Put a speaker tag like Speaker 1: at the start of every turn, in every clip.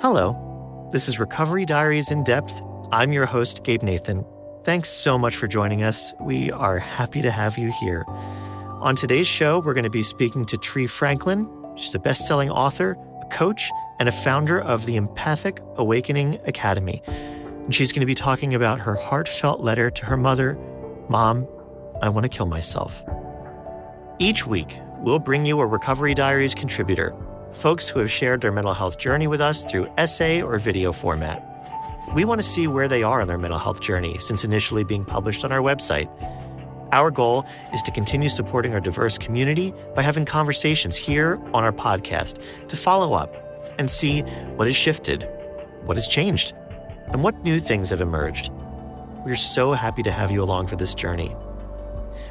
Speaker 1: Hello, this is Recovery Diaries in Depth. I'm your host, Gabe Nathan. Thanks so much for joining us. We are happy to have you here. On today's show, we're going to be speaking to Tree Franklyn. She's a best-selling author, a coach, and a founder of the Empathic Awakening Academy. And she's going to be talking about her heartfelt letter to her mother, "Mom, I want to kill myself." Each week, we'll bring you a Recovery Diaries contributor, folks who have shared their mental health journey with us through essay or video format. We want to see where they are on their mental health journey since initially being published on our website. Our goal is to continue supporting our diverse community by having conversations here on our podcast to follow up and see what has shifted, what has changed, and what new things have emerged. We're so happy to have you along for this journey.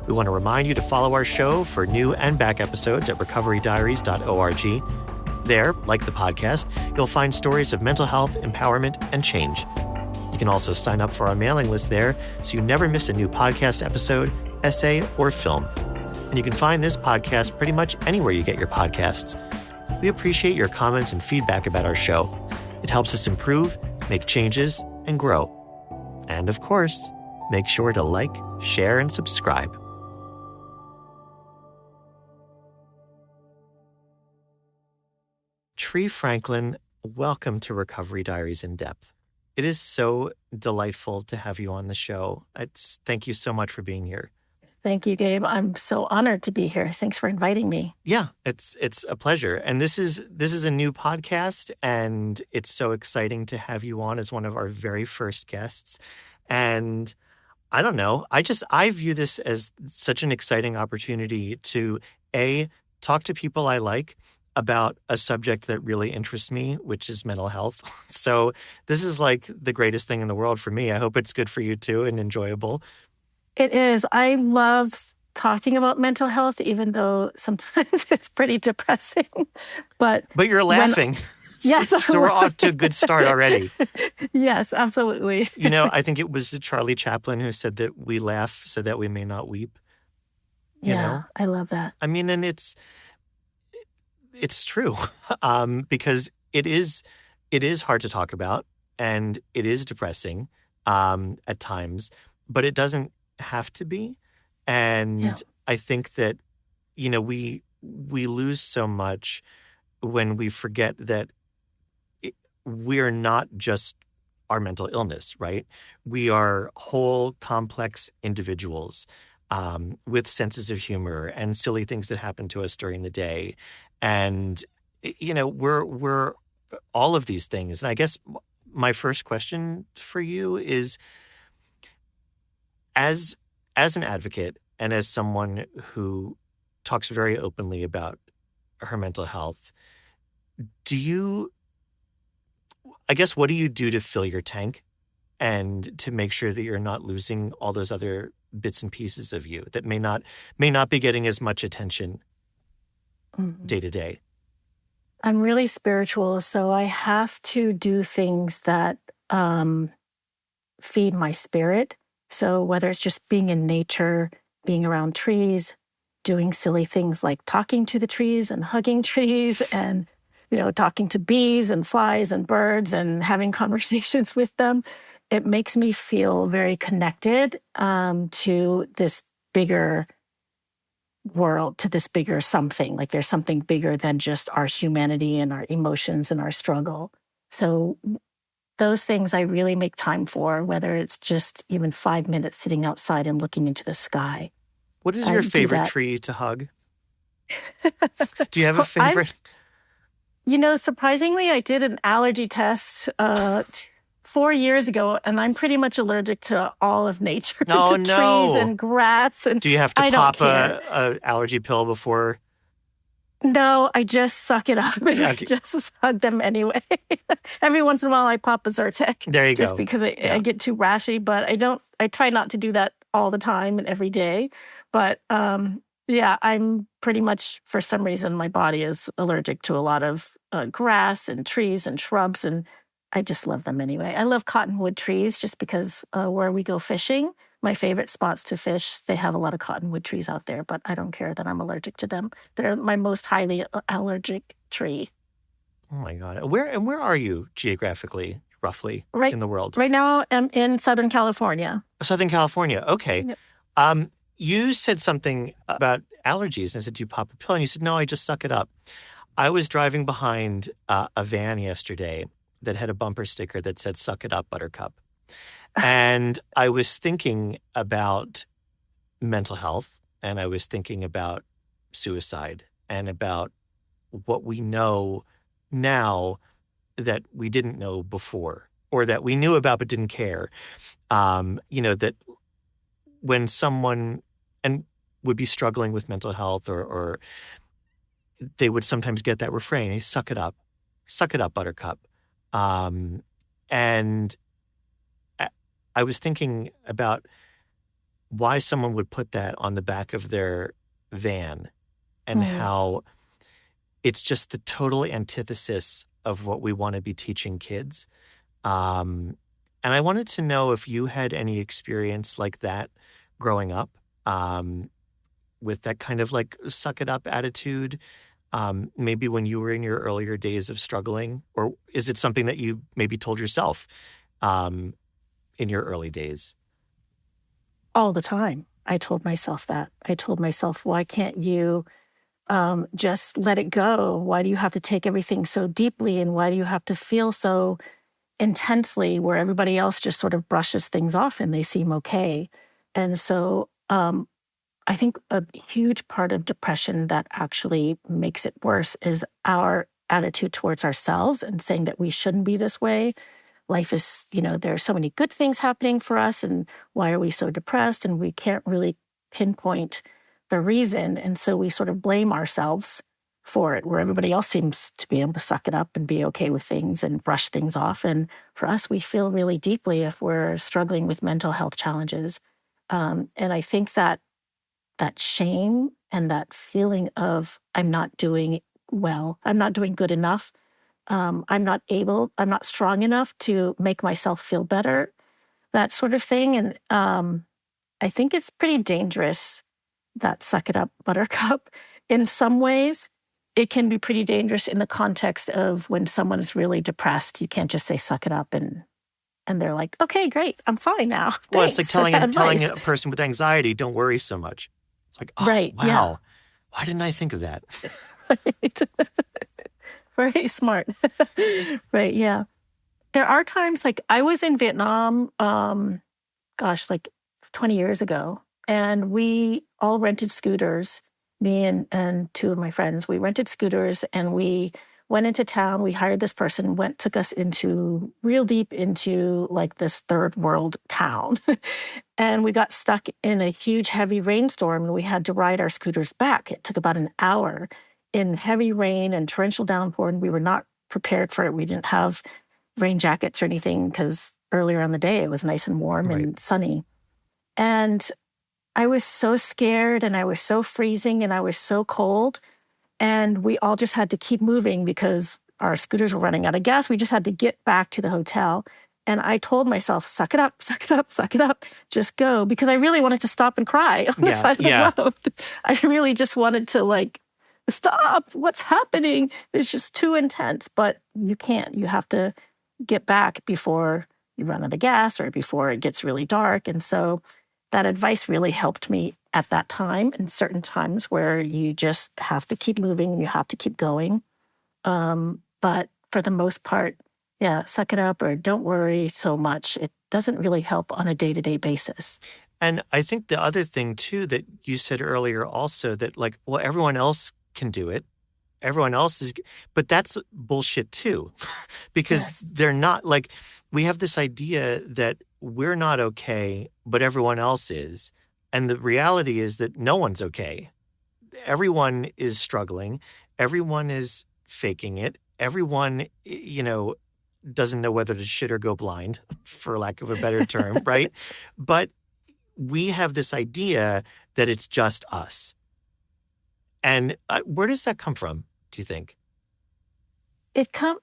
Speaker 1: We want to remind you to follow our show for new and back episodes at recoverydiaries.org. There, like the podcast, you'll find stories of mental health, empowerment, and change. You can also sign up for our mailing list there so you never miss a new podcast episode, essay, or film. And you can find this podcast pretty much anywhere you get your podcasts. We appreciate your comments and feedback about our show. It helps us improve, make changes, and grow. And of course, make sure to like, share, and subscribe. Tree Franklyn, welcome to Recovery Diaries in Depth. It is so delightful to have you on the show. Thank you so much for being here.
Speaker 2: Thank you, Gabe. I'm so honored to be here. Thanks for inviting me.
Speaker 1: Yeah, it's a pleasure. And this is a new podcast, and it's so exciting to have you on as one of our very first guests. And I don't know, I view this as such an exciting opportunity to talk to people I like about a subject that really interests me, which is mental health. So this is like the greatest thing in the world for me. I hope it's good for you too and enjoyable.
Speaker 2: It is. I love talking about mental health, even though sometimes it's pretty depressing. But
Speaker 1: you're laughing.
Speaker 2: Yes.
Speaker 1: So we're off to a good start already.
Speaker 2: Yes, absolutely.
Speaker 1: You know, I think it was Charlie Chaplin who said that we laugh so that we may not weep. You know?
Speaker 2: I love that.
Speaker 1: I mean, and it's true because it is hard to talk about and it is depressing at times, but it doesn't have to be. And I think that, you know, we lose so much when we forget that we're not just our mental illness, right? We are whole, complex individuals with senses of humor and silly things that happen to us during the day. And, you know, we're all of these things. And I guess my first question for you is, as an advocate and as someone who talks very openly about her mental health, what do you do to fill your tank and to make sure that you're not losing all those other bits and pieces of you that may not be getting as much attention day to day?
Speaker 2: I'm really spiritual, so I have to do things that feed my spirit. So whether it's just being in nature, being around trees, doing silly things like talking to the trees and hugging trees and, you know, talking to bees and flies and birds and having conversations with them, it makes me feel very connected to this bigger world, to this bigger something. Like there's something bigger than just our humanity and our emotions and our struggle. So those things I really make time for, whether it's just even 5 minutes sitting outside and looking into the sky.
Speaker 1: What is your favorite tree to hug? Do you have a favorite?
Speaker 2: You know, surprisingly, I did an allergy test 4 years ago, and I'm pretty much allergic to all of nature, trees and grass. And
Speaker 1: do you have to pop a allergy pill before?
Speaker 2: No, I just suck it up and I just hug them anyway. Every once in a while, I pop a Zyrtec.
Speaker 1: There you go.
Speaker 2: Just because I get too rashy, but I try not to do that all the time and every day. But I'm pretty much, for some reason, my body is allergic to a lot of grass and trees and shrubs, and I just love them anyway. I love cottonwood trees just because where we go fishing, my favorite spots to fish, they have a lot of cottonwood trees out there, but I don't care that I'm allergic to them. They're my most highly allergic tree.
Speaker 1: Oh my God. Where are you geographically, roughly, in the world?
Speaker 2: Right now, I'm in Southern California.
Speaker 1: Southern California. Okay.
Speaker 2: Yep.
Speaker 1: You said something about allergies, and I said, do you pop a pill? And you said, no, I just suck it up. I was driving behind a van yesterday that had a bumper sticker that said, suck it up, Buttercup. And I was thinking about mental health, and I was thinking about suicide and about what we know now that we didn't know before, or that we knew about but didn't care. That when someone and would be struggling with mental health, or they would sometimes get that refrain, hey, suck it up, Buttercup. And I was thinking about why someone would put that on the back of their van, and how it's just the total antithesis of what we want to be teaching kids. And I wanted to know if you had any experience like that growing up, with that kind of like suck it up attitude, maybe when you were in your earlier days of struggling, or is it something that you maybe told yourself in your early days?
Speaker 2: All the time. I told myself that. I told myself, why can't you just let it go? Why do you have to take everything so deeply? And why do you have to feel so intensely where everybody else just sort of brushes things off and they seem okay? And so I think a huge part of depression that actually makes it worse is our attitude towards ourselves and saying that we shouldn't be this way. Life is, there are so many good things happening for us, and why are we so depressed? And we can't really pinpoint the reason. And so we sort of blame ourselves for it, where everybody else seems to be able to suck it up and be okay with things and brush things off. And for us, we feel really deeply if we're struggling with mental health challenges. And I think that shame and that feeling of I'm not doing well, I'm not doing good enough, I'm not strong enough to make myself feel better, that sort of thing. And I think it's pretty dangerous, that suck it up, Buttercup. In some ways, it can be pretty dangerous in the context of when someone is really depressed. You can't just say suck it up and they're like, okay, great, I'm fine now.
Speaker 1: Well, it's like telling a person with anxiety, don't worry so much. It's like, oh,
Speaker 2: right,
Speaker 1: wow,
Speaker 2: yeah.
Speaker 1: Why didn't I think of that?
Speaker 2: Right. Very smart. Right, yeah. There are times, like I was in Vietnam, like 20 years ago, and we all rented scooters, me and two of my friends. We rented scooters and we went into town. We hired this person, took us real deep into like this third world town. And we got stuck in a huge, heavy rainstorm, and we had to ride our scooters back. It took about an hour in heavy rain and torrential downpour, and we were not prepared for it. We didn't have rain jackets or anything because earlier in the day it was nice and warm and sunny. And I was so scared, and I was so freezing, and I was so cold. And we all just had to keep moving because our scooters were running out of gas. We just had to get back to the hotel. And I told myself, suck it up, suck it up, suck it up, just go. Because I really wanted to stop and cry on the side of the road. I really just wanted to stop, what's happening? It's just too intense. But you can't. You have to get back before you run out of gas or before it gets really dark. And so that advice really helped me at that time, and certain times where you just have to keep moving and you have to keep going. But for the most part, suck it up or don't worry so much. It doesn't really help on a day-to-day basis.
Speaker 1: And I think the other thing, too, that you said earlier also, that everyone else can do it. Everyone else is, but that's bullshit, too, because they're not we have this idea that we're not okay, but everyone else is. And the reality is that no one's okay. Everyone is struggling. Everyone is faking it. Everyone, doesn't know whether to shit or go blind, for lack of a better term, right? But we have this idea that it's just us. And where does that come from, do you think?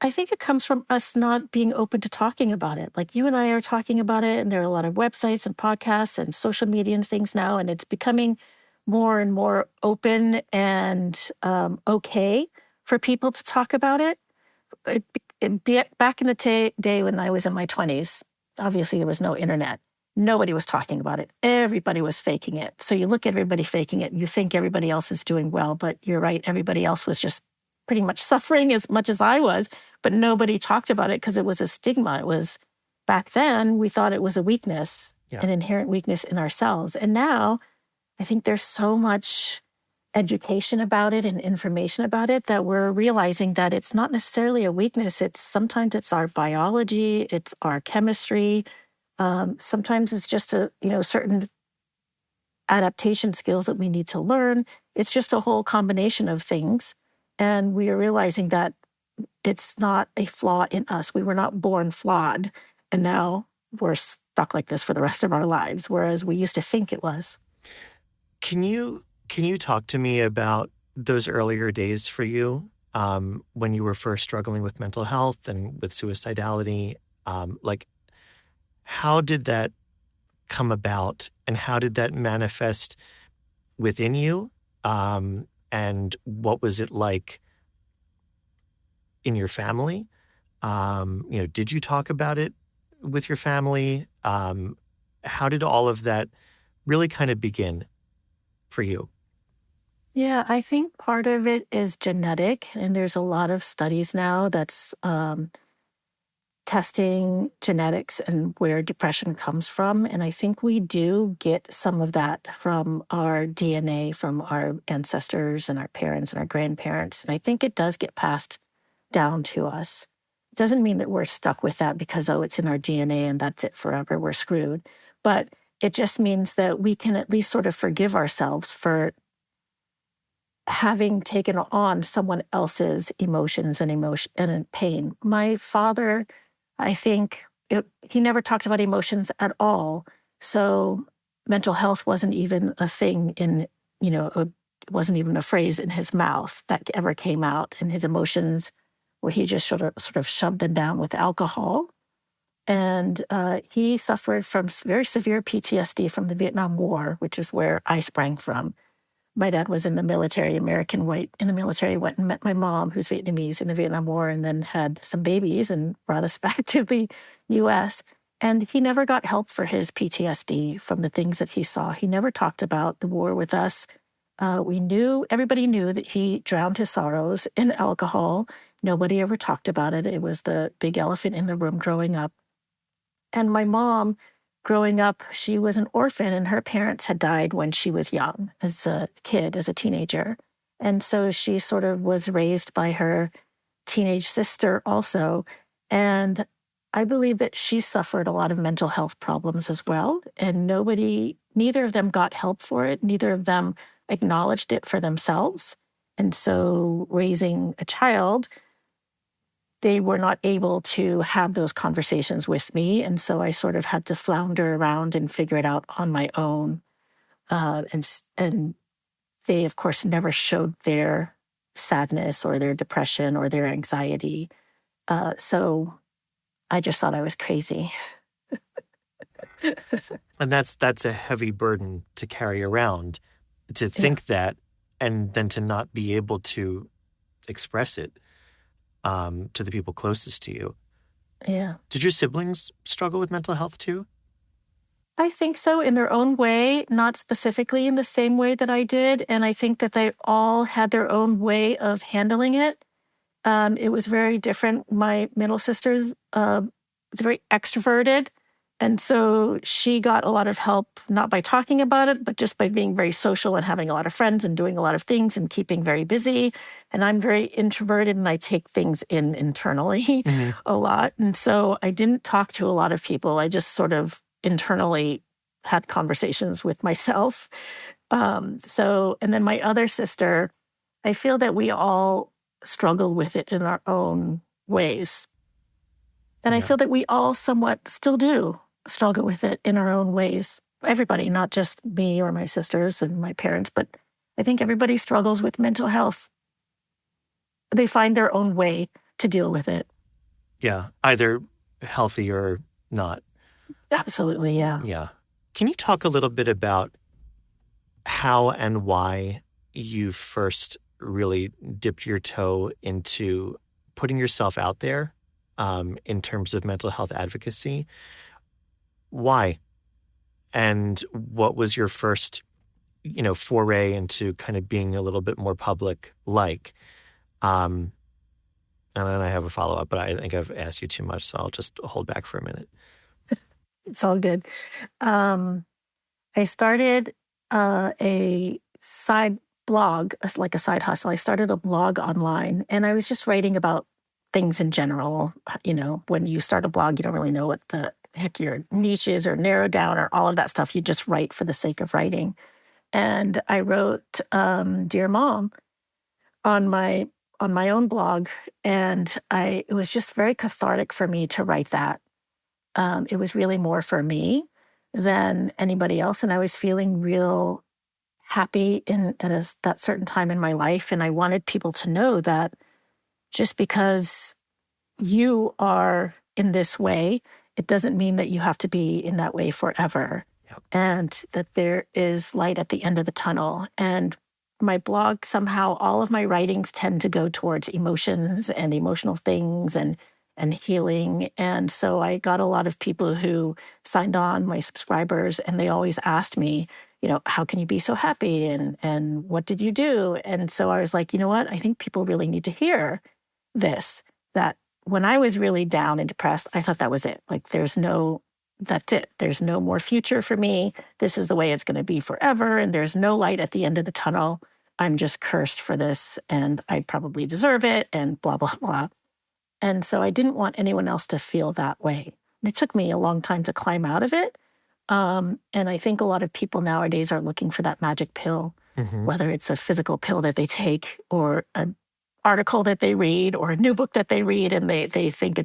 Speaker 2: I think it comes from us not being open to talking about it. Like you and I are talking about it, and there are a lot of websites and podcasts and social media and things now, and it's becoming more and more open and okay for people to talk about it. back in the day when I was in my 20s, obviously there was no internet. Nobody was talking about it. Everybody was faking it. So you look at everybody faking it, and you think everybody else is doing well, but you're right. Everybody else was just pretty much suffering as much as I was, but nobody talked about it because it was a stigma. It was, back then, we thought it was a weakness, an inherent weakness in ourselves. And now I think there's so much education about it and information about it that we're realizing that it's not necessarily a weakness. Sometimes it's our biology, it's our chemistry. Sometimes it's just certain adaptation skills that we need to learn. It's just a whole combination of things. And we are realizing that it's not a flaw in us. We were not born flawed. And now we're stuck like this for the rest of our lives, whereas we used to think it was.
Speaker 1: Can you talk to me about those earlier days for you, when you were first struggling with mental health and with suicidality? How did that come about, and how did that manifest within you? And what was it like in your family? Did you talk about it with your family? How did all of that really kind of begin for you?
Speaker 2: Yeah, I think part of it is genetic, and there's a lot of studies now that's testing genetics and where depression comes from. And I think we do get some of that from our DNA, from our ancestors and our parents and our grandparents. And I think it does get passed down to us. It doesn't mean that we're stuck with that because, it's in our DNA and that's it forever, we're screwed. But it just means that we can at least sort of forgive ourselves for having taken on someone else's emotions and pain. My father, I think he never talked about emotions at all. So mental health wasn't even a thing it wasn't even a phrase in his mouth that ever came out. And his emotions, where he just sort of shoved them down with alcohol. And he suffered from very severe PTSD from the Vietnam War, which is where I sprang from. My dad was in the military, American white in the military, went and met my mom, who's Vietnamese, in the Vietnam War, and then had some babies and brought us back to the U.S. And he never got help for his PTSD from the things that he saw. He never talked about the war with us. Everybody knew that he drowned his sorrows in alcohol. Nobody ever talked about it. It was the big elephant in the room growing up. And my mom, growing up, she was an orphan, and her parents had died when she was young, as a kid, as a teenager. And so she sort of was raised by her teenage sister also. And I believe that she suffered a lot of mental health problems as well. And neither of them got help for it. Neither of them acknowledged it for themselves. And so raising a child, they were not able to have those conversations with me. And so I sort of had to flounder around and figure it out on my own. And they, of course, never showed their sadness or their depression or their anxiety. So I just thought I was crazy.
Speaker 1: And that's a heavy burden to carry around, to think that, and then to not be able to express it to the people closest to you.
Speaker 2: Yeah.
Speaker 1: Did your siblings struggle with mental health too?
Speaker 2: I think so, in their own way, not specifically in the same way that I did. And I think that they all had their own way of handling it. It was very different. My middle sister's very extroverted. And so she got a lot of help, not by talking about it, but just by being very social and having a lot of friends and doing a lot of things and keeping very busy. And I'm very introverted, and I take things in internally a lot. And so I didn't talk to a lot of people. I just sort of internally had conversations with myself. And then my other sister, I feel that we all struggle with it in our own ways. And I feel that we all somewhat still do struggle with it in our own ways. Everybody, not just me or my sisters and my parents, but I think everybody struggles with mental health. They find their own way to deal with it.
Speaker 1: Yeah, either healthy or not.
Speaker 2: Absolutely, yeah.
Speaker 1: Yeah. Can you talk a little bit about how and why you first really dipped your toe into putting yourself out there in terms of mental health advocacy. Why? And what was your first, foray into kind of being a little bit more public like? And then I have a follow-up, but I think I've asked you too much, so I'll just hold back for a minute.
Speaker 2: It's all good. I started a side blog, like a side hustle. I started a blog online, and I was just writing about things in general. When you start a blog, you don't really know what the heck your niche is or narrow down or all of that stuff. You just write for the sake of writing. And I wrote Dear Mom on my own blog, and it was just very cathartic for me to write that. It was really more for me than anybody else, and I was feeling real happy at that certain time in my life, and I wanted people to know that just because you are in this way, it doesn't mean that you have to be in that way forever.
Speaker 1: Yep.
Speaker 2: And that there is light at the end of the tunnel. And my blog, somehow all of my writings tend to go towards emotions and emotional things and healing. And so I got a lot of people who signed on, my subscribers, and they always asked me, how can you be so happy? And what did you do? And so I was like, you know what? I think people really need to hear this, that when I was really down and depressed, I thought that was it. Like, that's it. There's no more future for me. This is the way it's going to be forever. And there's no light at the end of the tunnel. I'm just cursed for this, and I probably deserve it, and blah, blah, blah. And so I didn't want anyone else to feel that way. And it took me a long time to climb out of it. And I think a lot of people nowadays are looking for that magic pill, whether it's a physical pill that they take or an article that they read or a new book that they read, and they think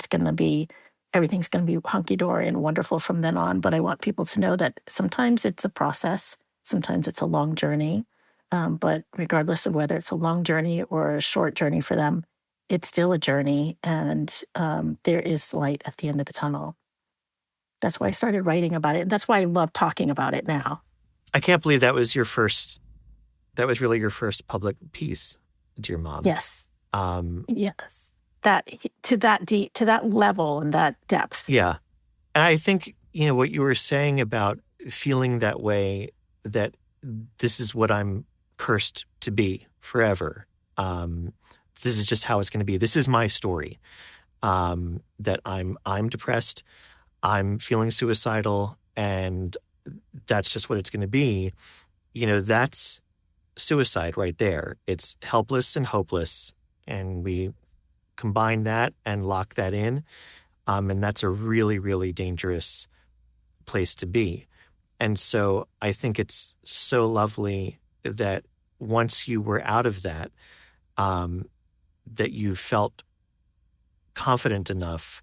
Speaker 2: everything's going to be hunky-dory and wonderful from then on. But I want people to know that sometimes it's a process. Sometimes it's a long journey. But regardless of whether it's a long journey or a short journey for them, it's still a journey, and there is light at the end of the tunnel. That's why I started writing about it. And that's why I love talking about it now.
Speaker 1: I can't believe that was really your first public piece, Dear Mom.
Speaker 2: Yes. Yes. To that level and that depth.
Speaker 1: Yeah. And I think, what you were saying about feeling that way, that this is what I'm cursed to be forever. This is just how it's going to be. This is my story. That I'm depressed. I'm feeling suicidal, and that's just what it's going to be. That's suicide right there. It's helpless and hopeless, and we combine that and lock that in, and that's a really, really dangerous place to be. And so I think it's so lovely that once you were out of that, that you felt confident enough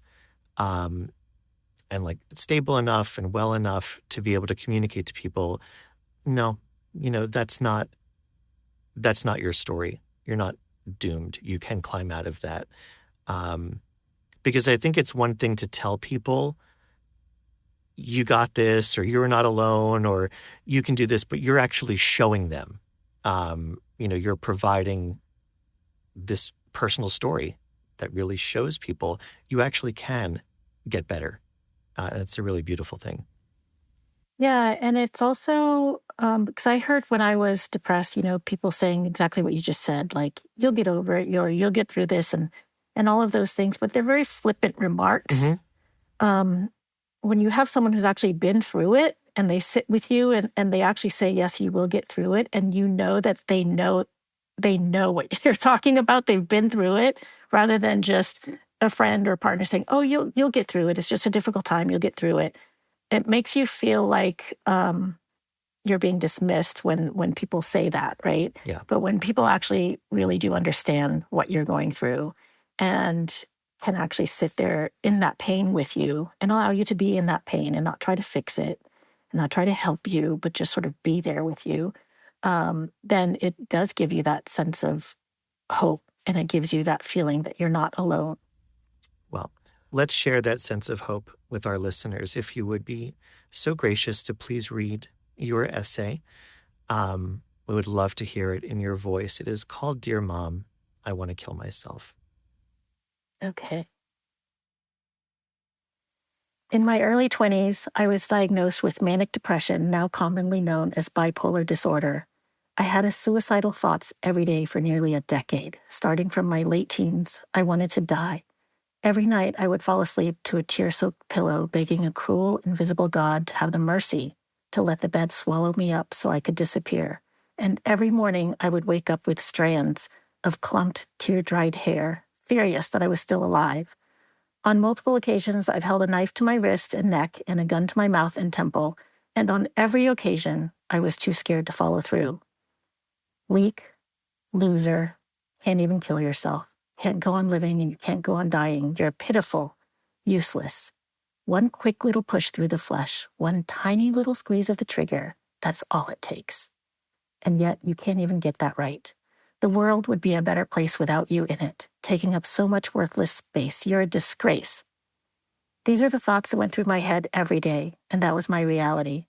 Speaker 1: and like stable enough and well enough to be able to communicate to people, no, that's not your story. You're not doomed. You can climb out of that. Because I think it's one thing to tell people, you got this, or you're not alone, or you can do this, but you're actually showing them, you're providing this personal story that really shows people you actually can get better. It's a really beautiful thing.
Speaker 2: Yeah. And it's also, because I heard when I was depressed, people saying exactly what you just said, like, you'll get over it, you'll get through this, and all of those things, but they're very flippant remarks. When you have someone who's actually been through it and they sit with you and they actually say, yes, you will get through it, and that they know what you're talking about, they've been through it, rather than just a friend or partner saying, oh, you'll get through it. It's just a difficult time. You'll get through it. It makes you feel like you're being dismissed when people say that, right?
Speaker 1: Yeah.
Speaker 2: But when people actually really do understand what you're going through and can actually sit there in that pain with you and allow you to be in that pain and not try to fix it and not try to help you, but just sort of be there with you, then it does give you that sense of hope, and it gives you that feeling that you're not alone.
Speaker 1: Well, let's share that sense of hope with our listeners. If you would be so gracious to please read your essay. We would love to hear it in your voice. It is called Dear Mom, I Want to Kill Myself.
Speaker 2: Okay. In my early 20s, I was diagnosed with manic depression, now commonly known as bipolar disorder. I had suicidal thoughts every day for nearly a decade. Starting from my late teens, I wanted to die. Every night, I would fall asleep to a tear-soaked pillow, begging a cruel, invisible God to have the mercy to let the bed swallow me up so I could disappear. And every morning, I would wake up with strands of clumped, tear-dried hair, furious that I was still alive. On multiple occasions, I've held a knife to my wrist and neck and a gun to my mouth and temple, and on every occasion, I was too scared to follow through. Weak, loser, can't even kill yourself, can't go on living and you can't go on dying. You're pitiful, useless. One quick little push through the flesh, one tiny little squeeze of the trigger, that's all it takes. And yet you can't even get that right. The world would be a better place without you in it, taking up so much worthless space. You're a disgrace. These are the thoughts that went through my head every day, and that was my reality.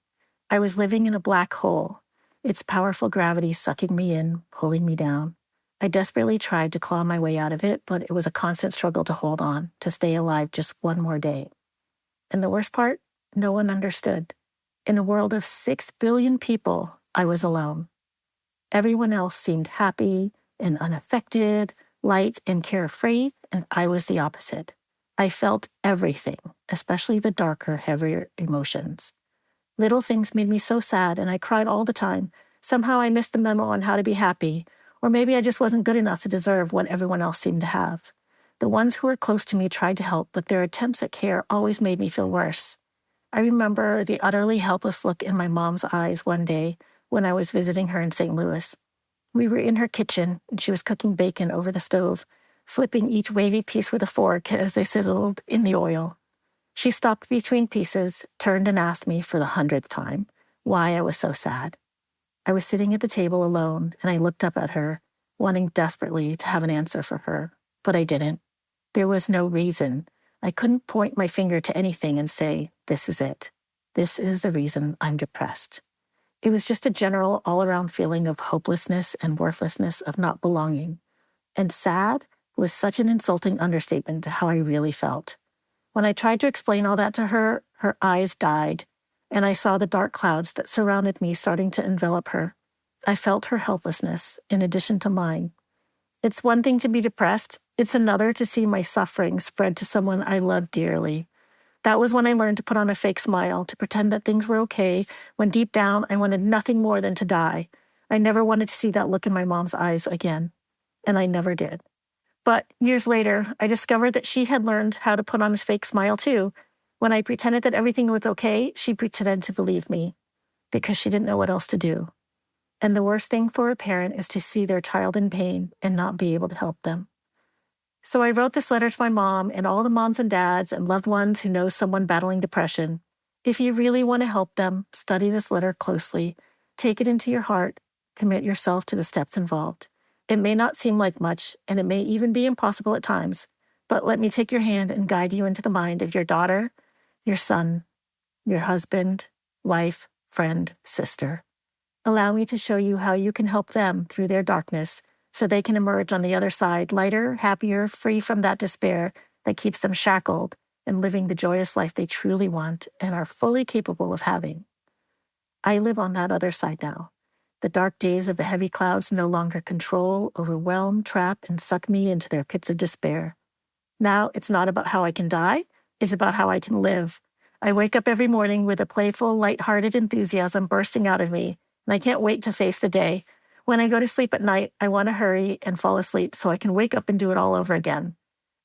Speaker 2: I was living in a black hole, its powerful gravity sucking me in, pulling me down. I desperately tried to claw my way out of it, but it was a constant struggle to hold on, to stay alive just one more day. And the worst part, no one understood. In a world of 6 billion people, I was alone. Everyone else seemed happy and unaffected, light and carefree, and I was the opposite. I felt everything, especially the darker, heavier emotions. Little things made me so sad, and I cried all the time. Somehow I missed the memo on how to be happy, or maybe I just wasn't good enough to deserve what everyone else seemed to have. The ones who were close to me tried to help, but their attempts at care always made me feel worse. I remember the utterly helpless look in my mom's eyes one day when I was visiting her in St. Louis. We were in her kitchen, and she was cooking bacon over the stove, flipping each wavy piece with a fork as they sizzled in the oil. She stopped between pieces, turned and asked me for the 100th time why I was so sad. I was sitting at the table alone, and I looked up at her, wanting desperately to have an answer for her, but I didn't. There was no reason. I couldn't point my finger to anything and say, this is it. This is the reason I'm depressed. It was just a general, all-around feeling of hopelessness and worthlessness, of not belonging. And sad was such an insulting understatement to how I really felt. When I tried to explain all that to her, her eyes died, and I saw the dark clouds that surrounded me starting to envelop her. I felt her helplessness, in addition to mine. It's one thing to be depressed. It's another to see my suffering spread to someone I love dearly. That was when I learned to put on a fake smile, to pretend that things were okay, when deep down I wanted nothing more than to die. I never wanted to see that look in my mom's eyes again, and I never did. But years later, I discovered that she had learned how to put on a fake smile too. When I pretended that everything was okay, she pretended to believe me, because she didn't know what else to do. And the worst thing for a parent is to see their child in pain and not be able to help them. So I wrote this letter to my mom and all the moms and dads and loved ones who know someone battling depression. If you really want to help them, study this letter closely, take it into your heart, commit yourself to the steps involved. It may not seem like much, and it may even be impossible at times, but let me take your hand and guide you into the mind of your daughter, your son, your husband, wife, friend, sister. Allow me to show you how you can help them through their darkness so they can emerge on the other side lighter, happier, free from that despair that keeps them shackled and living the joyous life they truly want and are fully capable of having. I live on that other side now. The dark days of the heavy clouds no longer control, overwhelm, trap, and suck me into their pits of despair. Now it's not about how I can die, it's about how I can live. I wake up every morning with a playful, lighthearted enthusiasm bursting out of me, and I can't wait to face the day. When I go to sleep at night, I want to hurry and fall asleep so I can wake up and do it all over again.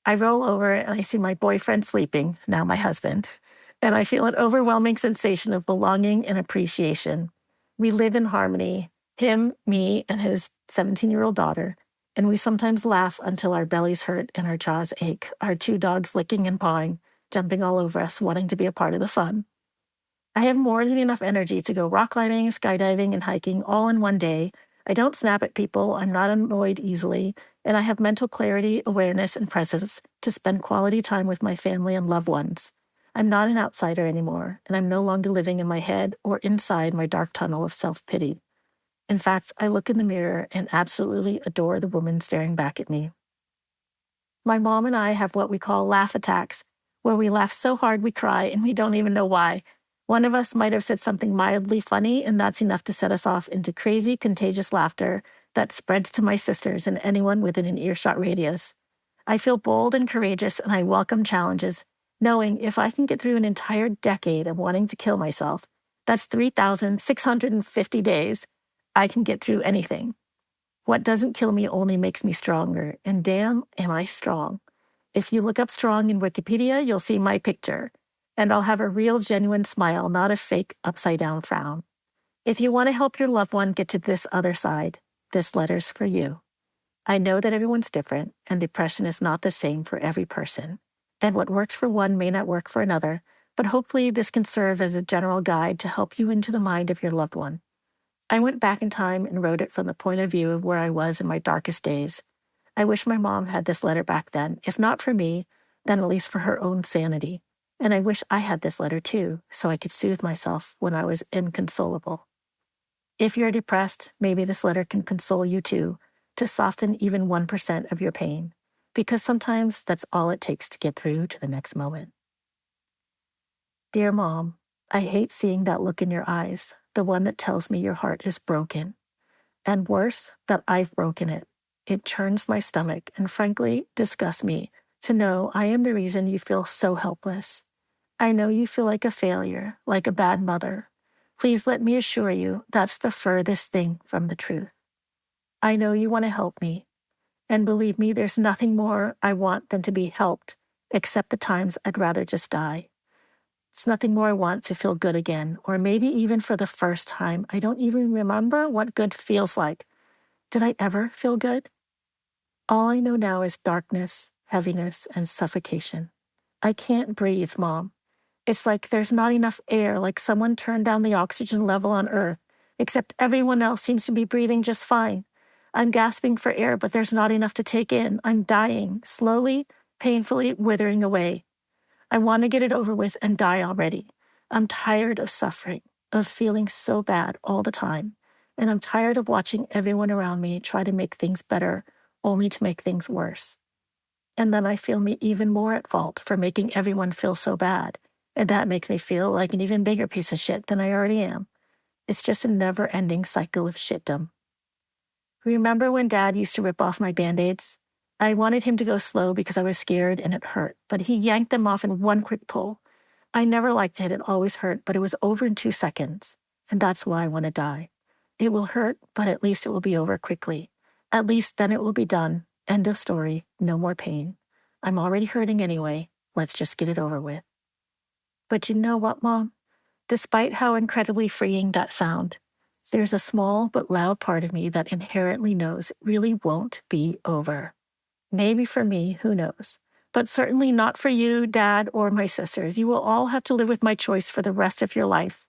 Speaker 2: I roll over and I see my boyfriend sleeping, now my husband, and I feel an overwhelming sensation of belonging and appreciation. We live in harmony, him, me, and his 17-year-old daughter, and we sometimes laugh until our bellies hurt and our jaws ache, our 2 dogs licking and pawing, jumping all over us, wanting to be a part of the fun. I have more than enough energy to go rock climbing, skydiving, and hiking all in one day. I don't snap at people, I'm not annoyed easily, and I have mental clarity, awareness, and presence to spend quality time with my family and loved ones. I'm not an outsider anymore, and I'm no longer living in my head or inside my dark tunnel of self-pity. In fact, I look in the mirror and absolutely adore the woman staring back at me. My mom and I have what we call laugh attacks, where we laugh so hard we cry and we don't even know why. One of us might have said something mildly funny, and that's enough to set us off into crazy, contagious laughter that spreads to my sisters and anyone within an earshot radius. I feel bold and courageous, and I welcome challenges, knowing if I can get through an entire decade of wanting to kill myself, that's 3,650 days, I can get through anything. What doesn't kill me only makes me stronger, and damn, am I strong. If you look up strong in Wikipedia, you'll see my picture, and I'll have a real, genuine smile, not a fake, upside-down frown. If you want to help your loved one get to this other side, this letter's for you. I know that everyone's different, and depression is not the same for every person, and what works for one may not work for another, but hopefully this can serve as a general guide to help you into the mind of your loved one. I went back in time and wrote it from the point of view of where I was in my darkest days. I wish my mom had this letter back then, if not for me, then at least for her own sanity. And I wish I had this letter too, so I could soothe myself when I was inconsolable. If you're depressed, maybe this letter can console you too, to soften even 1% of your pain, because sometimes that's all it takes to get through to the next moment. Dear Mom, I hate seeing that look in your eyes, the one that tells me your heart is broken. And worse, that I've broken it. It churns my stomach and frankly disgusts me to know I am the reason you feel so helpless. I know you feel like a failure, like a bad mother. Please let me assure you that's the furthest thing from the truth. I know you want to help me, and believe me, there's nothing more I want than to be helped, except the times I'd rather just die. It's nothing more I want to feel good again, or maybe even for the first time. I don't even remember what good feels like. Did I ever feel good? All I know now is darkness, heaviness, and suffocation. I can't breathe, Mom. It's like there's not enough air, like someone turned down the oxygen level on Earth, except everyone else seems to be breathing just fine. I'm gasping for air, but there's not enough to take in. I'm dying, slowly, painfully withering away. I want to get it over with and die already. I'm tired of suffering, of feeling so bad all the time, and I'm tired of watching everyone around me try to make things better, only to make things worse. And then I feel me even more at fault for making everyone feel so bad, and that makes me feel like an even bigger piece of shit than I already am. It's just a never-ending cycle of shitdom. Remember when Dad used to rip off my Band-Aids? I wanted him to go slow because I was scared and it hurt, but he yanked them off in one quick pull. I never liked it always hurt, but it was over in 2 seconds, and that's why I want to die. It will hurt, but at least it will be over quickly. At least then it will be done. End of story. No more pain. I'm already hurting anyway. Let's just get it over with. But you know what, Mom? Despite how incredibly freeing that sound, there's a small but loud part of me that inherently knows it really won't be over. Maybe for me, who knows? But certainly not for you, Dad, or my sisters. You will all have to live with my choice for the rest of your life.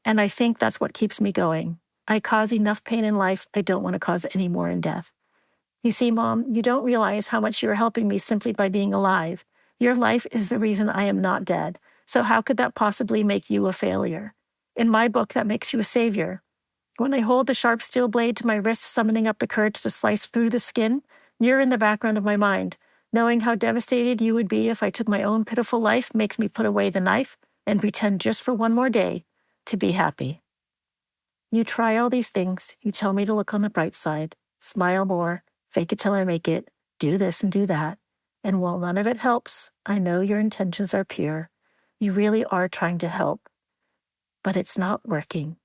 Speaker 2: And I think that's what keeps me going. I cause enough pain in life, I don't want to cause any more in death. You see, Mom, you don't realize how much you are helping me simply by being alive. Your life is the reason I am not dead. So how could that possibly make you a failure? In my book, that makes you a savior. When I hold the sharp steel blade to my wrist, summoning up the courage to slice through the skin, you're in the background of my mind. Knowing how devastated you would be if I took my own pitiful life makes me put away the knife and pretend just for one more day to be happy. You try all these things. You tell me to look on the bright side, smile more, fake it till I make it, do this and do that. And while none of it helps, I know your intentions are pure. You really are trying to help. But it's not working.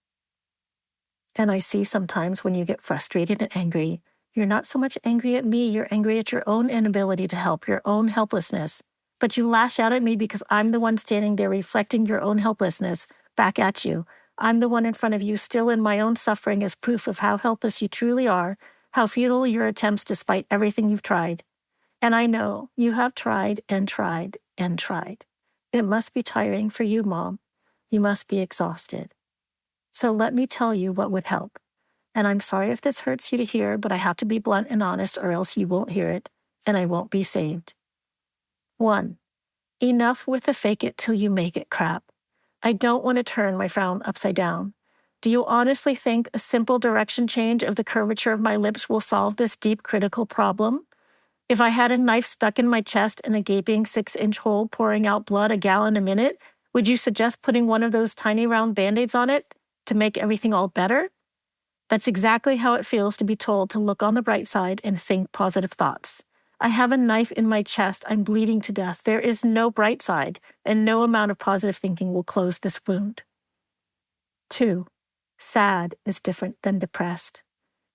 Speaker 2: And I see sometimes when you get frustrated and angry, you're not so much angry at me, you're angry at your own inability to help, your own helplessness. But you lash out at me because I'm the one standing there reflecting your own helplessness back at you. I'm the one in front of you still in my own suffering as proof of how helpless you truly are, how futile your attempts despite everything you've tried. And I know you have tried and tried and tried. It must be tiring for you, Mom. You must be exhausted. So let me tell you what would help. And I'm sorry if this hurts you to hear, but I have to be blunt and honest or else you won't hear it, and I won't be saved. 1. Enough with the fake it till you make it crap. I don't want to turn my frown upside down. Do you honestly think a simple direction change of the curvature of my lips will solve this deep critical problem? If I had a knife stuck in my chest and a gaping 6-inch hole pouring out blood a gallon a minute, would you suggest putting one of those tiny round Band-Aids on it to make everything all better? That's exactly how it feels to be told to look on the bright side and think positive thoughts. I have a knife in my chest. I'm bleeding to death. There is no bright side, and no amount of positive thinking will close this wound. 2. Sad is different than depressed.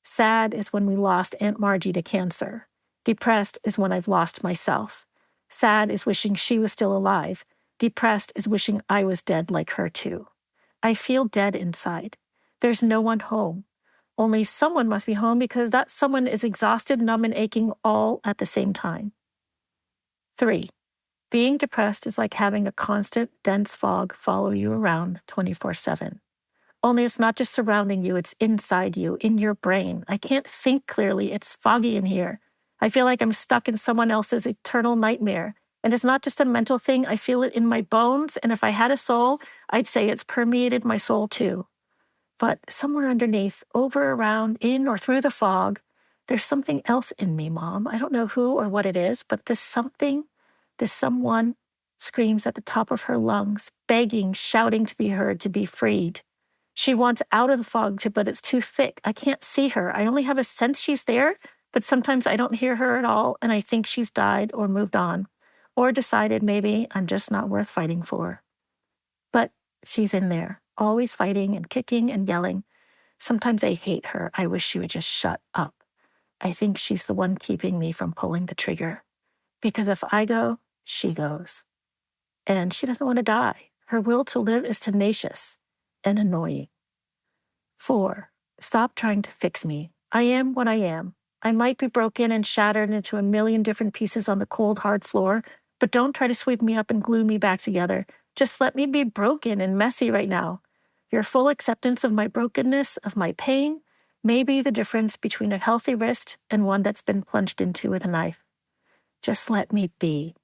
Speaker 2: Sad is when we lost Aunt Margie to cancer. Depressed is when I've lost myself. Sad is wishing she was still alive. Depressed is wishing I was dead like her too. I feel dead inside. There's no one home. Only someone must be home because that someone is exhausted, numb, and aching all at the same time. 3. Being depressed is like having a constant, dense fog follow you around 24/7. Only it's not just surrounding you, it's inside you, in your brain. I can't think clearly, it's foggy in here. I feel like I'm stuck in someone else's eternal nightmare. And it's not just a mental thing, I feel it in my bones, and if I had a soul, I'd say it's permeated my soul too. But somewhere underneath, over, around, in, or through the fog, there's something else in me, Mom. I don't know who or what it is, but this something, this someone screams at the top of her lungs, begging, shouting to be heard, to be freed. She wants out of the fog, but it's too thick. I can't see her. I only have a sense she's there, but sometimes I don't hear her at all, and I think she's died or moved on, or decided maybe I'm just not worth fighting for. But she's in there, always fighting and kicking and yelling. Sometimes I hate her. I wish she would just shut up. I think she's the one keeping me from pulling the trigger. Because if I go, she goes. And she doesn't want to die. Her will to live is tenacious and annoying. 4. Stop trying to fix me. I am what I am. I might be broken and shattered into a million different pieces on the cold, hard floor, but don't try to sweep me up and glue me back together. Just let me be broken and messy right now. Your full acceptance of my brokenness, of my pain, may be the difference between a healthy wrist and one that's been plunged into with a knife. Just let me be.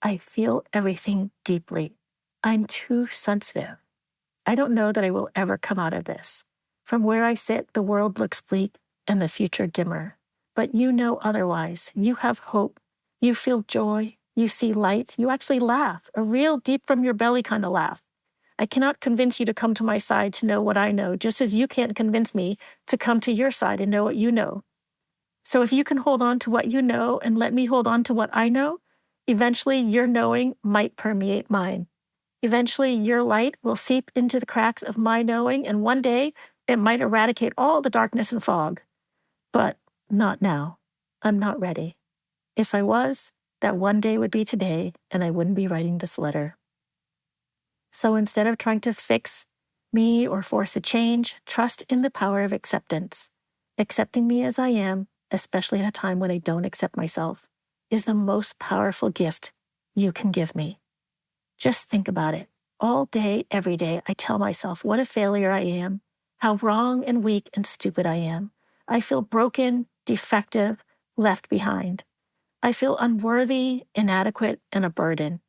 Speaker 2: I feel everything deeply. I'm too sensitive. I don't know that I will ever come out of this. From where I sit, the world looks bleak and the future dimmer. But you know otherwise. You have hope. You feel joy. You see light. You actually laugh, a real deep from your belly kind of laugh. I cannot convince you to come to my side to know what I know, just as you can't convince me to come to your side and know what you know. So if you can hold on to what you know and let me hold on to what I know, eventually your knowing might permeate mine. Eventually your light will seep into the cracks of my knowing, and one day it might eradicate all the darkness and fog. But not now. I'm not ready. If I was, that one day would be today, and I wouldn't be writing this letter. So instead of trying to fix me or force a change, trust in the power of acceptance. Accepting me as I am, especially at a time when I don't accept myself, is the most powerful gift you can give me. Just think about it. All day, every day, I tell myself what a failure I am, how wrong and weak and stupid I am. I feel broken, defective, left behind. I feel unworthy, inadequate, and a burden.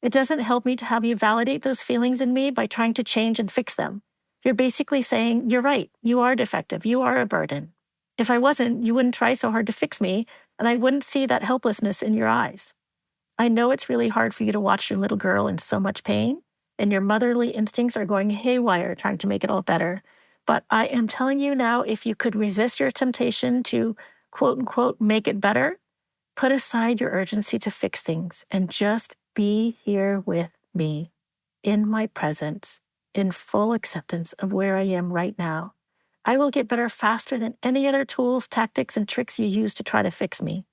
Speaker 2: It doesn't help me to have you validate those feelings in me by trying to change and fix them. You're basically saying, you're right, you are defective, you are a burden. If I wasn't, you wouldn't try so hard to fix me, and I wouldn't see that helplessness in your eyes. I know it's really hard for you to watch your little girl in so much pain, and your motherly instincts are going haywire trying to make it all better. But I am telling you now, if you could resist your temptation to, quote unquote, make it better, put aside your urgency to fix things and just be here with me, in my presence, in full acceptance of where I am right now. I will get better faster than any other tools, tactics, and tricks you use to try to fix me.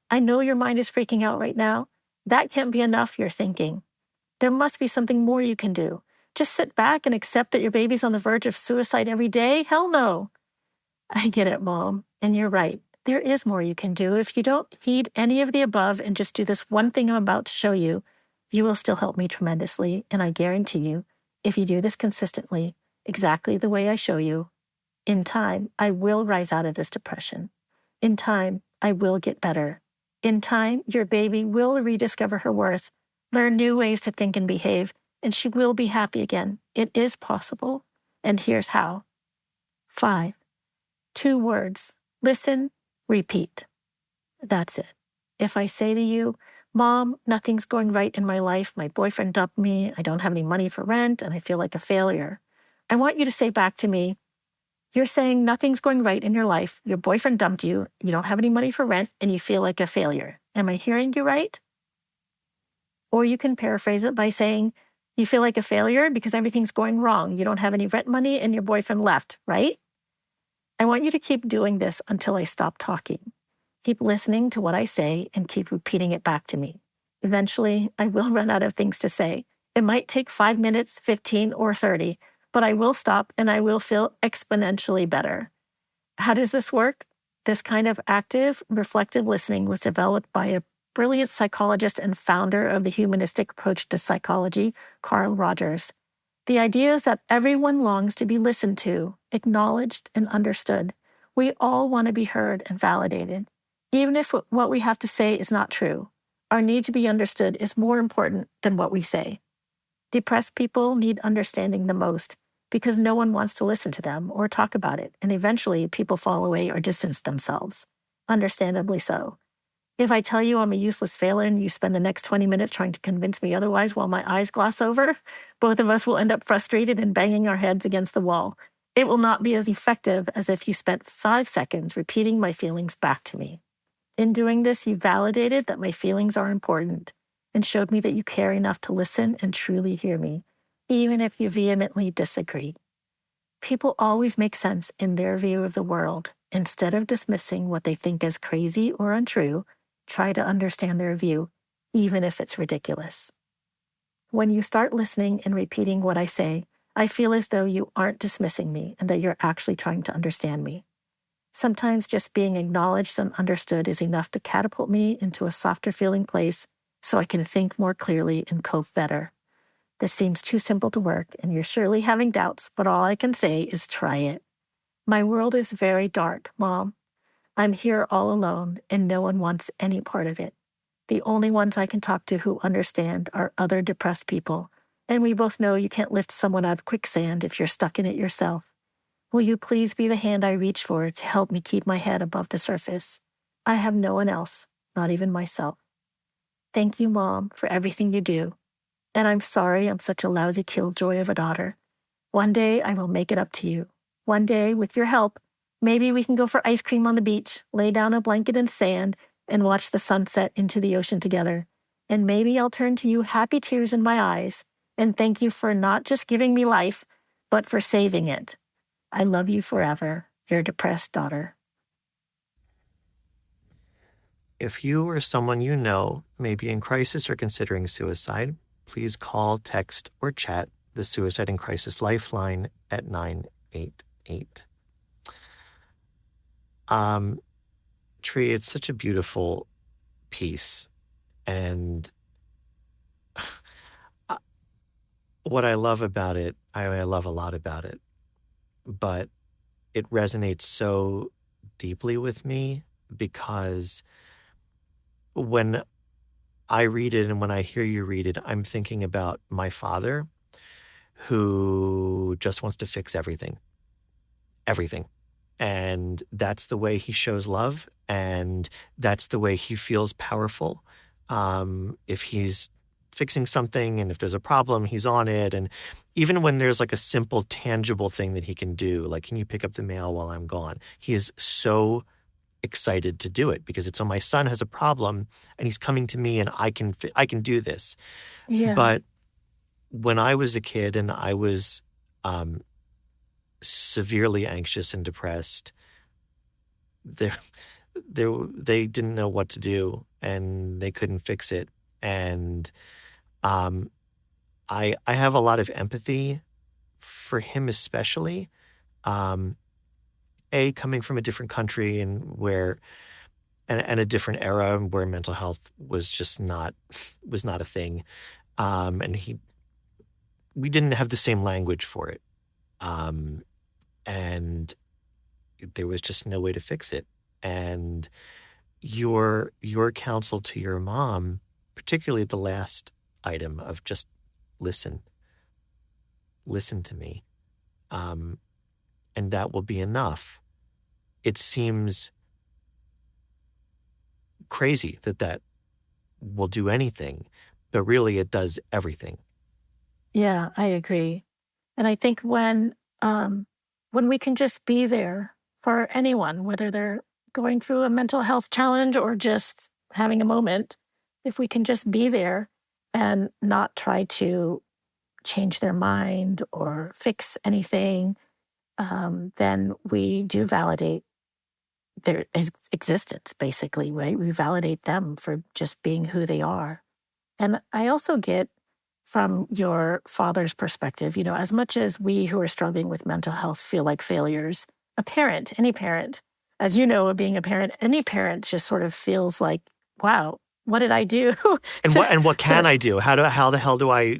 Speaker 2: I know your mind is freaking out right now. That can't be enough, you're thinking. There must be something more you can do. Just sit back and accept that your baby's on the verge of suicide every day? Hell no. I get it, Mom, and you're right. There is more you can do. If you don't heed any of the above and just do this one thing I'm about to show you, you will still help me tremendously, and I guarantee you, if you do this consistently, exactly the way I show you, in time, I will rise out of this depression. In time, I will get better. In time, your baby will rediscover her worth, learn new ways to think and behave, and she will be happy again. It is possible, and here's how. 5. 2 words. Listen, repeat. That's it. If I say to you, Mom, nothing's going right in my life. My boyfriend dumped me. I don't have any money for rent and I feel like a failure. I want you to say back to me, you're saying nothing's going right in your life. Your boyfriend dumped you. You don't have any money for rent and you feel like a failure. Am I hearing you right? Or you can paraphrase it by saying, you feel like a failure because everything's going wrong. You don't have any rent money and your boyfriend left, right? I want you to keep doing this until I stop talking. Keep listening to what I say and keep repeating it back to me. Eventually, I will run out of things to say. It might take 5 minutes, 15, or 30, but I will stop and I will feel exponentially better. How does this work? This kind of active, reflective listening was developed by a brilliant psychologist and founder of the humanistic approach to psychology, Carl Rogers. The idea is that everyone longs to be listened to, acknowledged, and understood. We all want to be heard and validated, even if what we have to say is not true. Our need to be understood is more important than what we say. Depressed people need understanding the most because no one wants to listen to them or talk about it, and eventually people fall away or distance themselves. Understandably so. If I tell you I'm a useless failure and you spend the next 20 minutes trying to convince me otherwise while my eyes gloss over, both of us will end up frustrated and banging our heads against the wall. It will not be as effective as if you spent 5 seconds repeating my feelings back to me. In doing this, you validated that my feelings are important and showed me that you care enough to listen and truly hear me, even if you vehemently disagree. People always make sense in their view of the world. Instead of dismissing what they think as crazy or untrue, try to understand their view, even if it's ridiculous. When you start listening and repeating what I say, I feel as though you aren't dismissing me and that you're actually trying to understand me. Sometimes just being acknowledged and understood is enough to catapult me into a softer feeling place so I can think more clearly and cope better. This seems too simple to work, and you're surely having doubts, but all I can say is try it. My world is very dark, Mom. I'm here all alone, and no one wants any part of it. The only ones I can talk to who understand are other depressed people, and we both know you can't lift someone out of quicksand if you're stuck in it yourself. Will you please be the hand I reach for to help me keep my head above the surface? I have no one else, not even myself. Thank you, Mom, for everything you do. And I'm sorry I'm such a lousy killjoy of a daughter. One day I will make it up to you. One day, with your help, maybe we can go for ice cream on the beach, lay down a blanket in sand, and watch the sunset into the ocean together. And maybe I'll turn to you happy tears in my eyes and thank you for not just giving me life, but for saving it. I love you forever, your depressed daughter.
Speaker 1: If you or someone you know may be in crisis or considering suicide, please call, text, or chat the Suicide and Crisis Lifeline at 988. Tree, it's such a beautiful piece. And what I love about it, I love a lot about it, but it resonates so deeply with me because when I read it and when I hear you read it, I'm thinking about my father who just wants to fix everything. And that's the way he shows love. And that's the way he feels powerful. If he's fixing something and if there's a problem, he's on it. And even when there's like a simple, tangible thing that he can do, like, can you pick up the mail while I'm gone? He is so excited to do it because it's, oh, my son has a problem and he's coming to me and I can do this.
Speaker 2: Yeah.
Speaker 1: But when I was a kid and I was severely anxious and depressed, they didn't know what to do and they couldn't fix it. And I have a lot of empathy for him, especially. Coming from a different country and a different era where mental health was just not a thing. And we didn't have the same language for it. And there was just no way to fix it. And your counsel to your mom, particularly the last item of just listen to me. And that will be enough. It seems crazy that will do anything, but really it does everything.
Speaker 2: Yeah, I agree. And I think when we can just be there for anyone, whether they're going through a mental health challenge or just having a moment, if we can just be there and not try to change their mind or fix anything, then we do validate their existence, basically, right? We validate them for just being who they are. And I also get from your father's perspective, as much as we who are struggling with mental health feel like failures, a parent, any parent, as you know, being a parent, any parent just sort of feels like, wow, what did I do?
Speaker 1: And what can I do? How the hell do I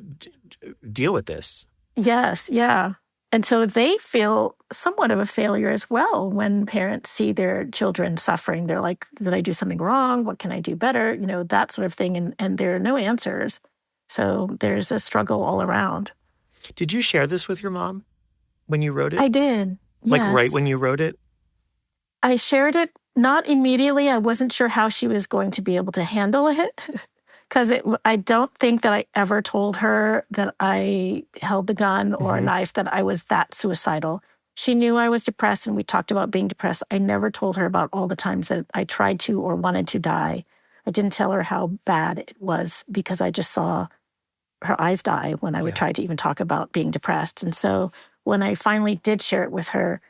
Speaker 1: deal with this?
Speaker 2: Yes, yeah. And so they feel somewhat of a failure as well when parents see their children suffering. They're like, did I do something wrong? What can I do better? That sort of thing. And there are no answers. So there's a struggle all around.
Speaker 1: Did you share this with your mom when you wrote it?
Speaker 2: I did.
Speaker 1: Like
Speaker 2: yes.
Speaker 1: right when you wrote it?
Speaker 2: I shared it not immediately. I wasn't sure how she was going to be able to handle it. Because I don't think that I ever told her that I held the gun or a knife, that I was that suicidal. She knew I was depressed, and we talked about being depressed. I never told her about all the times that I tried to or wanted to die. I didn't tell her how bad it was because I just saw her eyes die when I would try to even talk about being depressed. And so when I finally did share it with her,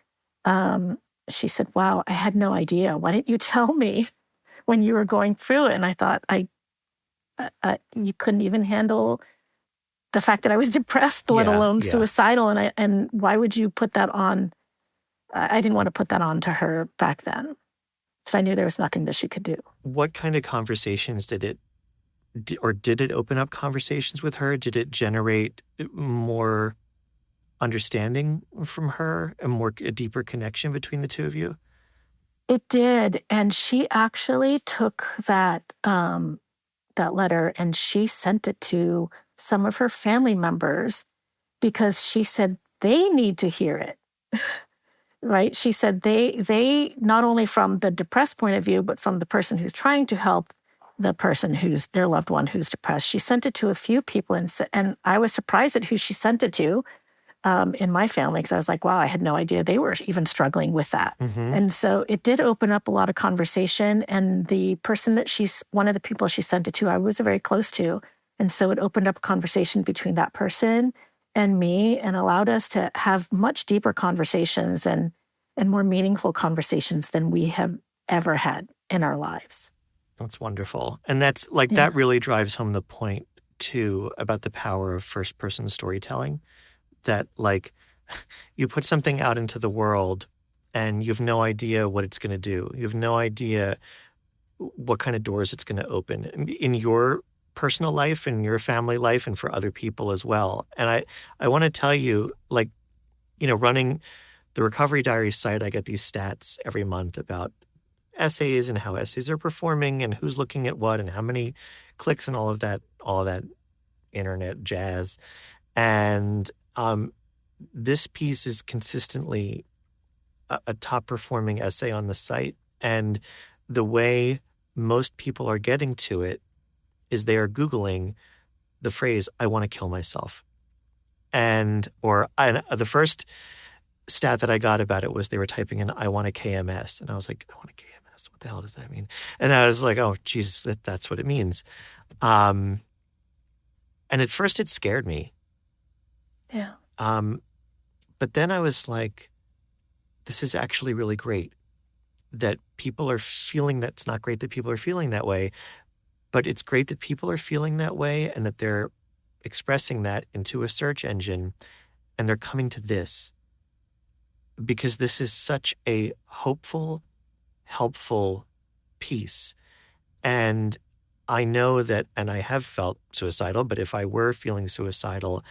Speaker 2: she said, wow, I had no idea. Why didn't you tell me when you were going through it? And I thought, you couldn't even handle the fact that I was depressed, let alone suicidal. And why would you put that on? I didn't want to put that on to her back then. So I knew there was nothing that she could do.
Speaker 1: What kind of conversations did it open up conversations with her? Did it generate more understanding from her, a deeper connection between the two of you?
Speaker 2: It did. And she actually took that letter and she sent it to some of her family members because she said they need to hear it. Right? She said they not only from the depressed point of view, but from the person who's trying to help the person who's their loved one who's depressed. She sent it to a few people, and I was surprised at who she sent it to in my family, because I was like, wow, I had no idea they were even struggling with that. And so it did open up a lot of conversation. And the person that one of the people she sent it to, I was very close to. And so it opened up a conversation between that person and me and allowed us to have much deeper conversations and more meaningful conversations than we have ever had in our lives.
Speaker 1: That's wonderful. And that's that really drives home the point too about the power of first-person storytelling. That you put something out into the world and you have no idea what it's going to do. You have no idea what kind of doors it's going to open in your personal life, in your family life, and for other people as well. And I want to tell you, running the Recovery Diaries site, I get these stats every month about essays and how essays are performing and who's looking at what and how many clicks and all of that internet jazz. And this piece is consistently a top performing essay on the site. And the way most people are getting to it is they are Googling the phrase, I want to kill myself. The first stat that I got about it was they were typing in, I want a KMS. And I was like, I want a KMS? What the hell does that mean? And I was like, oh, Jesus, that's what it means. And at first it scared me.
Speaker 2: Yeah.
Speaker 1: But then I was like, this is actually really great that people are feeling that's not great that people are feeling that way, but it's great that people are feeling that way and that they're expressing that into a search engine and they're coming to this because this is such a hopeful, helpful piece. And I know that, and I have felt suicidal, but if I were feeling suicidal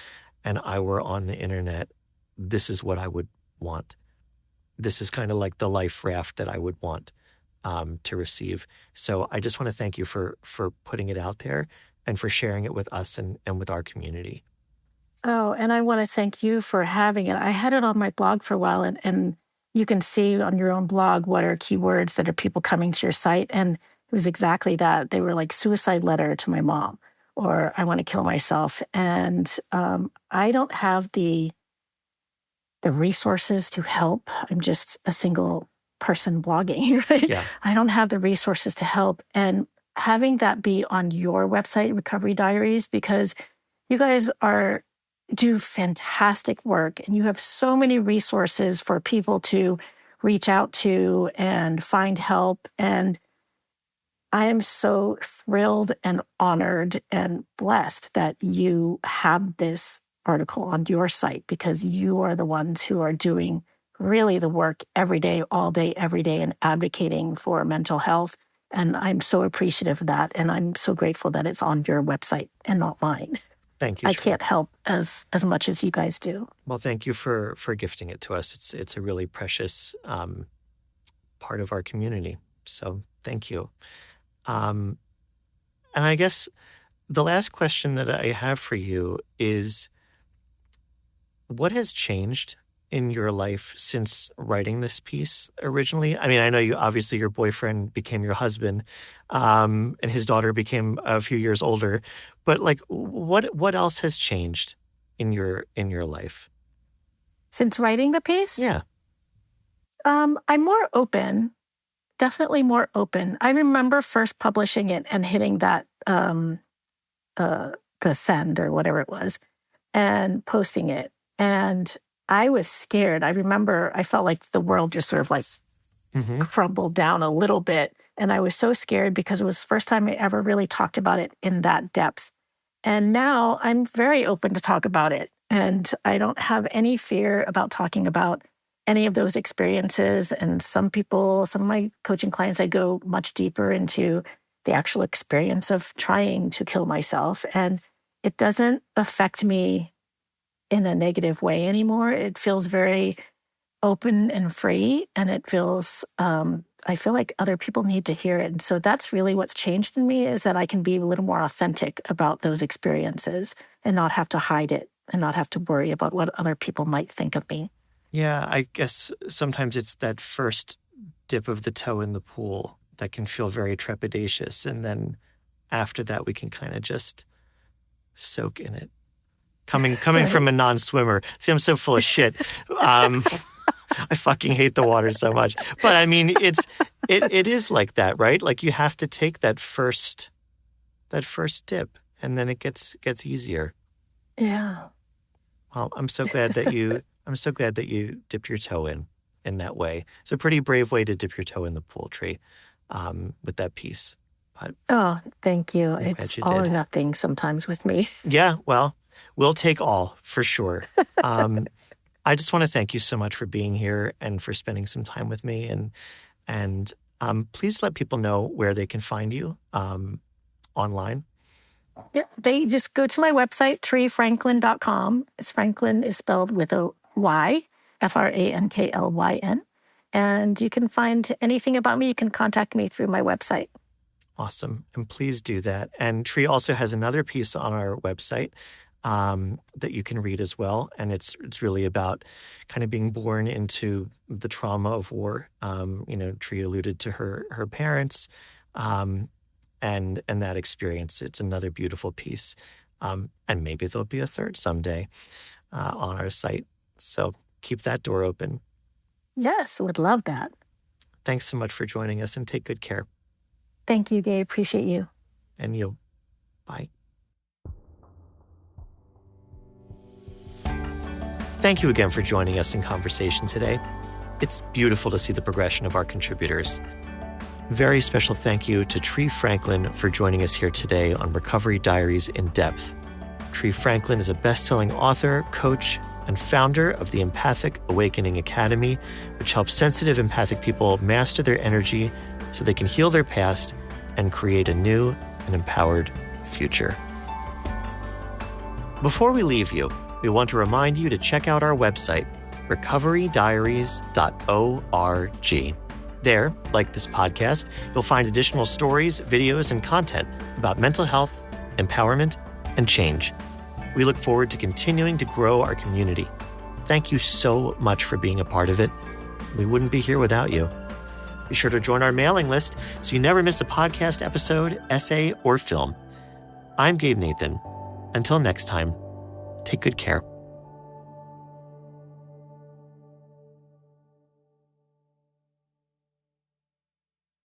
Speaker 1: and I were on the internet, this is what I would want. This is kind of like the life raft that I would want to receive. So I just want to thank you for putting it out there and for sharing it with us and with our community.
Speaker 2: Oh, and I want to thank you for having it. I had it on my blog for a while, and you can see on your own blog what are keywords that are people coming to your site. And It was exactly that. They were like suicide letter to my mom, or I want to kill myself. And I don't have the resources to help. I'm just a single person blogging, right?
Speaker 1: Yeah.
Speaker 2: I don't have the resources to help. And having that be on your website, Recovery Diaries, because you guys do fantastic work and you have so many resources for people to reach out to and find help. And I am so thrilled and honored and blessed that you have this article on your site, because you are the ones who are doing really the work every day, all day, every day, and advocating for mental health. And I'm so appreciative of that. And I'm so grateful that it's on your website and not mine.
Speaker 1: Thank you.
Speaker 2: I can't help as much as you guys do.
Speaker 1: Well, thank you for gifting it to us. It's a really precious part of our community. So thank you. And I guess the last question that I have for you is, what has changed in your life since writing this piece originally? I mean, I know obviously your boyfriend became your husband, and his daughter became a few years older, but like, what else has changed in your life?
Speaker 2: Since writing the piece?
Speaker 1: Yeah.
Speaker 2: I'm more open, definitely more open. I remember first publishing it and hitting that, the send or whatever it was, and posting it. And I was scared. I remember I felt like the world just sort of like crumbled down a little bit. And I was so scared because it was the first time I ever really talked about it in that depth. And now I'm very open to talk about it. And I don't have any fear about talking about any of those experiences. And some of my coaching clients, I go much deeper into the actual experience of trying to kill myself. And it doesn't affect me in a negative way anymore. It feels very open and free. And it feels, I feel like other people need to hear it. And so that's really what's changed in me, is that I can be a little more authentic about those experiences and not have to hide it and not have to worry about what other people might think of me.
Speaker 1: Yeah, I guess sometimes it's that first dip of the toe in the pool that can feel very trepidatious. And then after that, we can kind of just soak in it. Coming right. From a non-swimmer. See, I'm so full of shit. I fucking hate the water so much. But I mean, it is like that, right? Like you have to take that first dip, and then it gets easier.
Speaker 2: Yeah.
Speaker 1: Well, I'm so glad that you dipped your toe in that way. It's a pretty brave way to dip your toe in the pool, Tree, with that piece. But
Speaker 2: oh, thank you. It's all or nothing sometimes with me.
Speaker 1: Yeah, well, we'll take all for sure. I just want to thank you so much for being here and for spending some time with me. And please let people know where they can find you online.
Speaker 2: Yeah, they just go to my website, treefranklyn.com. Franklin is spelled with a Y, Franklyn. And you can find anything about me. You can contact me through my website.
Speaker 1: Awesome. And please do that. And Tree also has another piece on our website that you can read as well. And it's really about kind of being born into the trauma of war. Tree alluded to her parents and that experience. It's another beautiful piece. And maybe there'll be a third someday on our site. So keep that door open.
Speaker 2: Yes, would love that.
Speaker 1: Thanks so much for joining us, and take good care.
Speaker 2: Thank you, Gabe. Appreciate you.
Speaker 1: And you. Bye. Thank you again for joining us in conversation today. It's beautiful to see the progression of our contributors. Very special thank you to Tree Franklyn for joining us here today on Recovery Diaries in Depth. Tree Franklyn is a best-selling author, coach, and founder of the Empathic Awakening Academy, which helps sensitive empathic people master their energy so they can heal their past and create a new and empowered future. Before we leave you, we want to remind you to check out our website, recoverydiaries.org. There, like this podcast, you'll find additional stories, videos, and content about mental health, empowerment, and change. We look forward to continuing to grow our community. Thank you so much for being a part of it. We wouldn't be here without you. Be sure to join our mailing list so you never miss a podcast episode, essay, or film. I'm Gabe Nathan. Until next time, take good care.